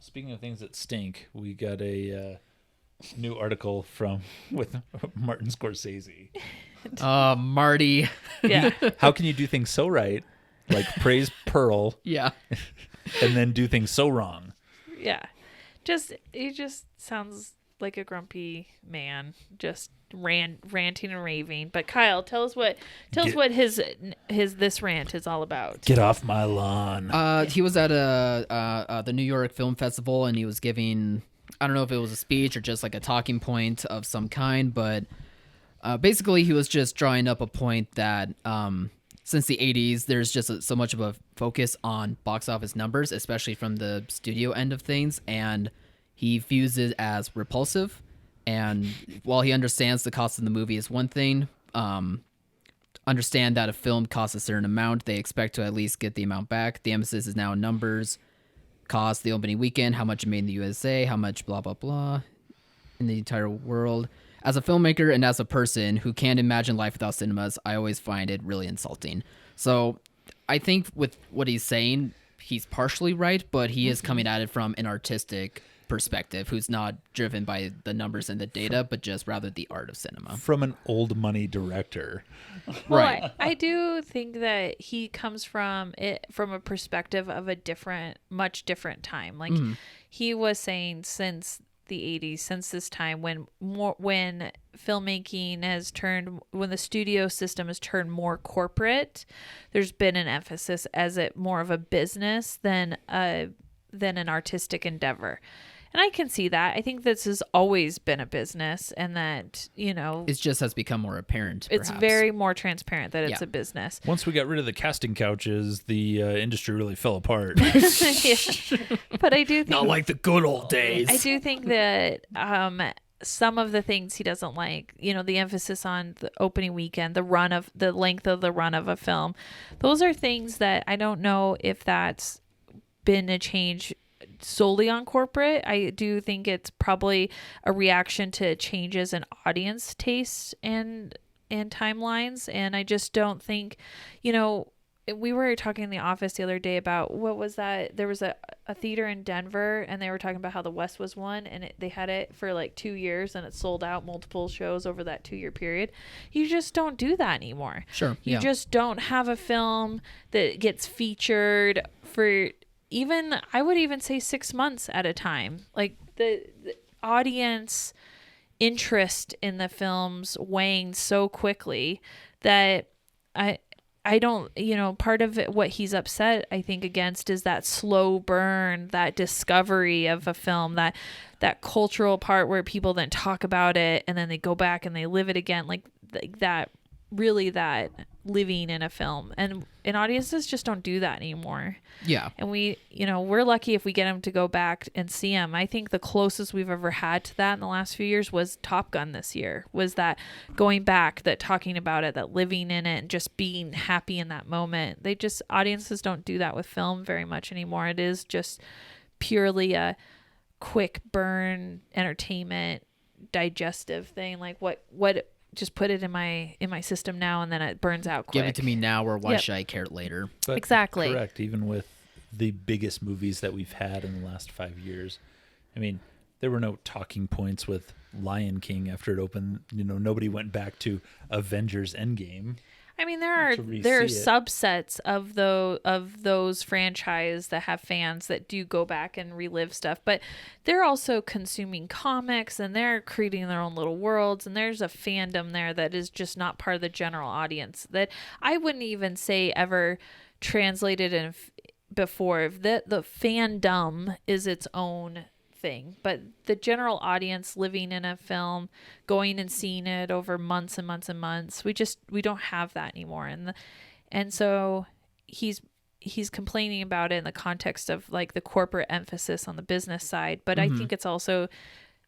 speaking of things that stink, we got a new article with Martin Scorsese. Marty. Yeah. How can you do things so right, like praise Pearl, Yeah. and then do things so wrong? Yeah. He just sounds like a grumpy man, just ranting and raving. But Kyle, tell us what his this rant is all about. Get off my lawn. He was at the New York Film Festival, and he was giving, I don't know if it was a speech or just like a talking point of some kind, but basically he was just drawing up a point that since the 80s, there's just so much of a focus on box office numbers, especially from the studio end of things, and he views it as repulsive. And while he understands the cost of the movie is one thing, understand that a film costs a certain amount, they expect to at least get the amount back. The emphasis is now on numbers, cost, the opening weekend, how much it made in the USA, how much blah, blah, blah in the entire world. As a filmmaker and as a person who can't imagine life without cinemas, I always find it really insulting. So I think with what he's saying, he's partially right, but he is coming at it from an artistic perspective who's not driven by the numbers and the data, but just rather the art of cinema. From an old money director. Well, Right. I do think that he comes from it from a perspective of a much different time. Like he was saying since the 80s, since this time when filmmaking has turned, when the studio system has turned more corporate, there's been an emphasis as it more of a business than an artistic endeavor. And I can see that. I think this has always been a business, and that, It just has become more apparent, it's perhaps. very more transparent that it's Yeah. a business. Once we got rid of the casting couches, the industry really fell apart. Yeah. But I do think, Not like the good old days. I do think that some of the things he doesn't like, the emphasis on the opening weekend, the length of the run of a film, those are things that I don't know if that's been a change solely on corporate. I do think it's probably a reaction to changes in audience tastes and timelines. And I just don't think, we were talking in the office the other day about what was that? There was a theater in Denver, and they were talking about how the West was one, and they had it for like 2 years, and it sold out multiple shows over that 2-year period. You just don't do that anymore. Sure. You just don't have a film that gets featured for I would even say 6 months at a time. Like the audience interest in the films waned so quickly that I don't, part of it, what he's upset, I think, against is that slow burn, that discovery of a film, that cultural part where people then talk about it and then they go back and they live it again, like that living in a film. And audiences just don't do that anymore. Yeah. And we're lucky if we get them to go back and see them. I think the closest we've ever had to that in the last few years was Top Gun this year, was that going back, that talking about it, that living in it and just being happy in that moment. Audiences don't do that with film very much anymore. It is just purely a quick burn entertainment digestive thing. Like what just put it in my system now, and then it burns out quick. Give it to me now, or why should I care later? But exactly. Correct. Even with the biggest movies that we've had in the last 5 years, I mean, there were no talking points with Lion King after it opened. Nobody went back to Avengers Endgame. I mean, there are subsets of those franchise that have fans that do go back and relive stuff, but they're also consuming comics and they're creating their own little worlds, and there's a fandom there that is just not part of the general audience that I wouldn't even say ever translated in before. The fandom is its own thing, but the general audience living in a film, going and seeing it over months and months and months, we don't have that anymore. And so he's complaining about it in the context of like the corporate emphasis on the business side, but I think it's also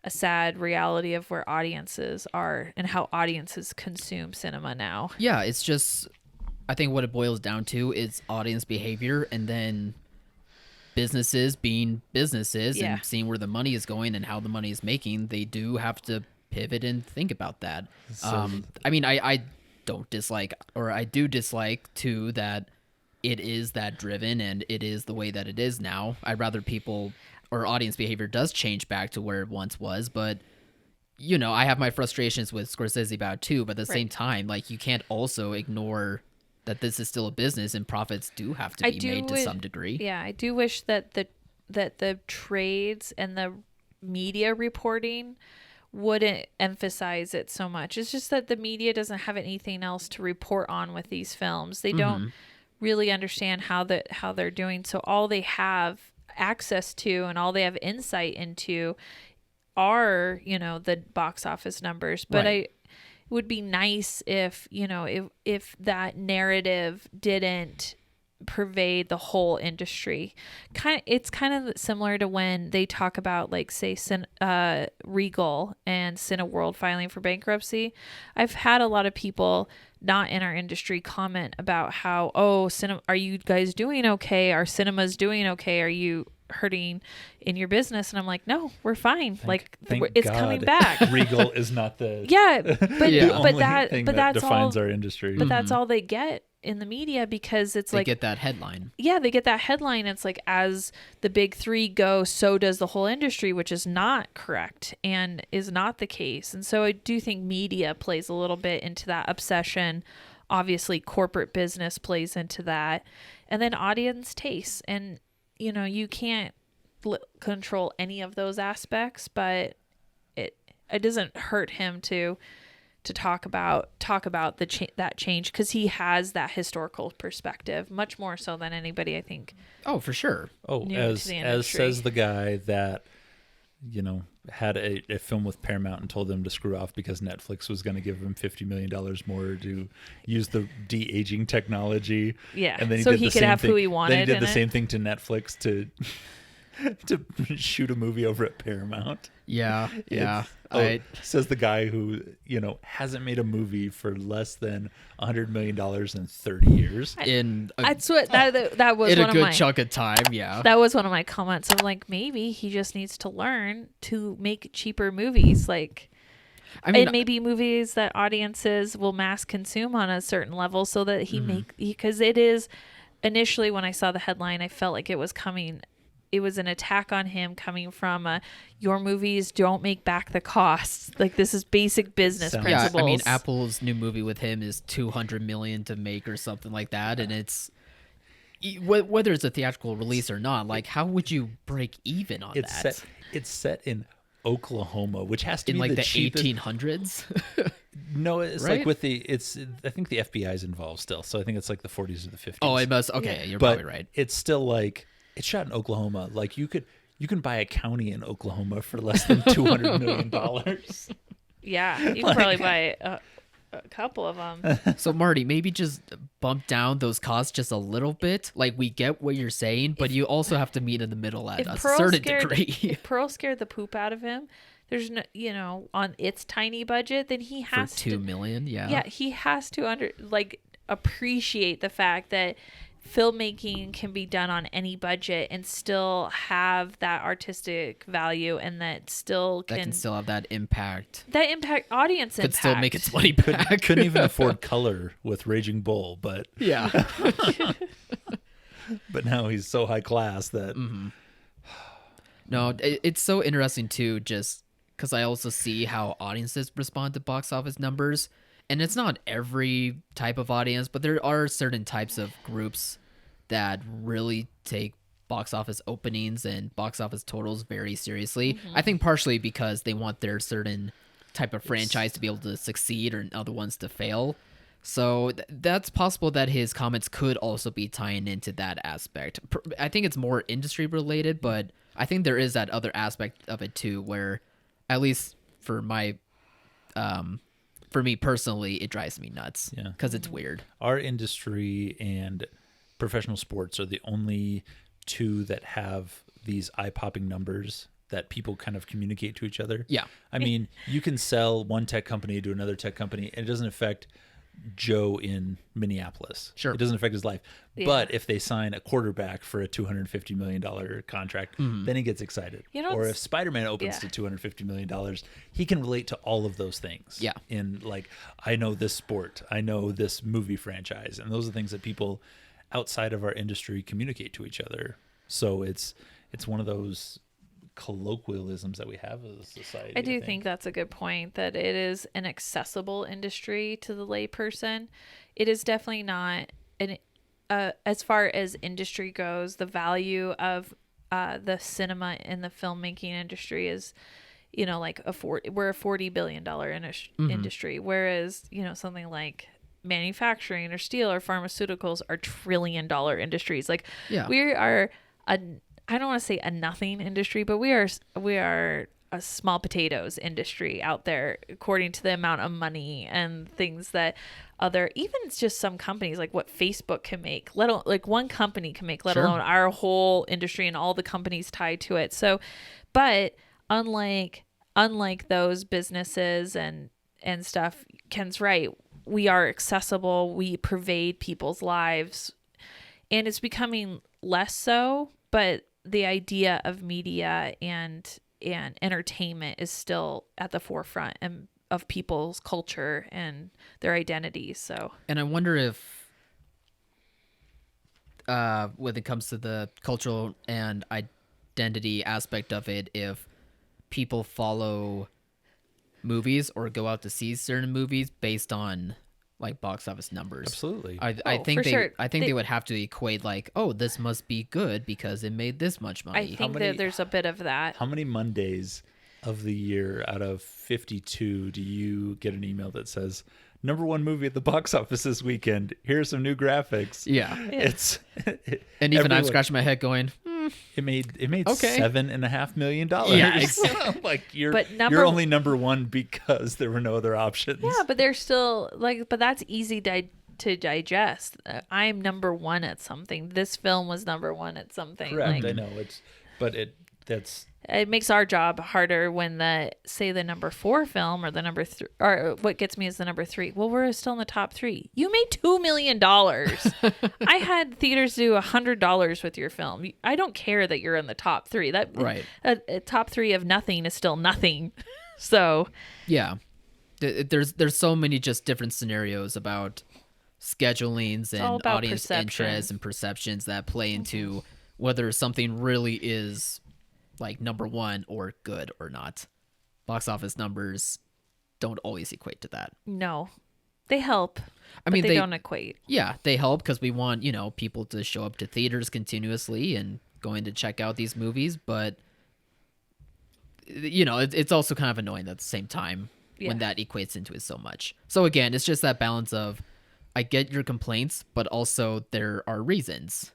a sad reality of where audiences are and how audiences consume cinema now. Yeah, it's just, I think what it boils down to is audience behavior, and then businesses being businesses and seeing where the money is going and how the money is making. They do have to pivot and think about that. I mean, I don't dislike, or I do dislike too, that it is that driven and it is the way that it is now. I'd rather people or audience behavior does change back to where it once was. But, I have my frustrations with Scorsese about it too, but at the same time, like, you can't also ignore that this is still a business and profits do have to be made to some degree. Yeah, I do wish that the trades and the media reporting wouldn't emphasize it so much. It's just that the media doesn't have anything else to report on with these films. They don't really understand how they're doing. So all they have access to and all they have insight into are, the box office numbers. But it would be nice if, if that narrative didn't pervade the whole industry. It's kind of similar to when they talk about, like, say, Regal and Cineworld filing for bankruptcy. I've had a lot of people not in our industry comment about how, are you guys doing okay? Are cinemas doing okay? Are you hurting in your business? And I'm like, no, we're fine. Thank it's God coming back. Regal is not the that's defines all, our industry. But that's all they get in the media, because it's they like, get that headline. Yeah, they get that headline. It's like, as the big three go, so does the whole industry, which is not correct and is not the case. And so I do think media plays a little bit into that obsession. Obviously, corporate business plays into that, and then audience tastes. And you can't control any of those aspects, but it doesn't hurt him to talk about that change, because he has that historical perspective much more so than anybody, I think. Oh, for sure. As says the guy that had a film with Paramount and told them to screw off because Netflix was going to give him $50 million more to use the de-aging technology. Yeah, and then so he could have who he wanted. Then he did the same thing to Netflix to shoot a movie over at Paramount. Yeah. Says the guy who hasn't made a movie for less than $100 million in 30 years. That's what that was in one a good of my, chunk of time. Yeah, that was one of my comments. I'm like, maybe he just needs to learn to make cheaper movies, and maybe movies that audiences will mass consume on a certain level, so that because it is, initially when I saw the headline, I felt like it was coming. It was an attack on him coming from your movies don't make back the costs. Like, this is basic business principles. Yeah, I mean, Apple's new movie with him is $200 million to make or something like that. And it's, whether it's a theatrical release or not, like, how would you break even on that? It's set in Oklahoma, which has to be like the cheapest. 1800s. No, it's right? like with I think the FBI is involved still. So I think it's like the 40s or the 50s. Oh, it must. Okay, you're but probably right. It's still like, it's shot in Oklahoma. Like, you can buy a county in Oklahoma for less than $200 million. Yeah, you can probably buy a couple of them. So Marty, maybe just bump down those costs just a little bit. Like, we get what you're saying, but you also have to meet in the middle at a certain degree. If Pearl scared the poop out of him, there's no, on its tiny budget, then he has for $2 million. Yeah, he has to appreciate the fact that filmmaking can be done on any budget and still have that artistic value, and that can still have that impact. That audience could impact. Still make its money back. Couldn't even afford color with Raging Bull, but yeah. But now he's so high class that. Mm-hmm. No, it's so interesting too, just because I also see how audiences respond to box office numbers. And it's not every type of audience, but there are certain types of groups that really take box office openings and box office totals very seriously. Mm-hmm. I think partially because they want their certain type of franchise to be able to succeed or other ones to fail. So that's possible that his comments could also be tying into that aspect. I think it's more industry related, but I think there is that other aspect of it too, where at least for me personally, it drives me nuts because it's weird. Our industry and professional sports are the only two that have these eye-popping numbers that people kind of communicate to each other. Yeah. I mean, you can sell one tech company to another tech company, and it doesn't affect Joe in Minneapolis. Sure. It doesn't affect his life. Yeah. But if they sign a quarterback for a $250 million contract, then he gets excited. Or if Spider-Man opens to $250 million, he can relate to all of those things. Yeah. In like, I know this sport, I know this movie franchise, and those are things that people outside of our industry communicate to each other. So it's one of those colloquialisms that we have as a society. I do think that's a good point, that it is an accessible industry to the layperson. It is definitely not as far as industry goes, the value of the cinema and the filmmaking industry is, like we're a $40 billion industry, whereas something like manufacturing or steel or pharmaceuticals are $1 trillion industries. Like we are I don't want to say a nothing industry, but we are a small potatoes industry out there, according to the amount of money and things that even it's just some companies, like what Facebook can make, let alone like one company can make, let alone our whole industry and all the companies tied to it. So, but unlike those businesses and stuff, Ken's right. We are accessible. We pervade people's lives, and it's becoming less so, but the idea of media and entertainment is still at the forefront of people's culture and their identities. So, and I wonder if, when it comes to the cultural and identity aspect of it, if people follow movies or go out to see certain movies based on like box office numbers. Absolutely. I think they would have to equate like, oh, this must be good because it made this much money. I think that there's a bit of that. How many Mondays of the year out of 52 do you get an email that says #1 movie at the box office this weekend? Here are some new graphics. Yeah. It's and even I'm scratching my head going, It made okay. $7.5 million. Yeah, like you're only #1 because there were no other options. Yeah, but they're still but that's easy to digest. I'm #1 at something. This film was #1 at something. Correct. I know it makes our job harder when the #4 film or the #3, or what gets me is the #3. Well, we're still in the top 3. You made $2 million. I had theaters do $100 with your film. I don't care that you're in the top 3. That right. A top 3 of nothing is still nothing. So yeah, there's so many just different scenarios about schedulings and audience interests and perceptions that play into whether something really is like #1 or good or not. Box office numbers don't always equate to that. No, they help. They don't equate. Yeah, they help because we want, people to show up to theaters continuously and going to check out these movies. But, it's also kind of annoying at the same time when that equates into it so much. So again, it's just that balance of, I get your complaints, but also there are reasons,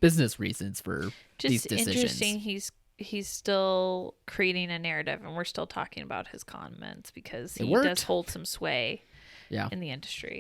business reasons for these decisions. Just interesting. He's still creating a narrative, and we're still talking about his comments because he does hold some sway in the industry.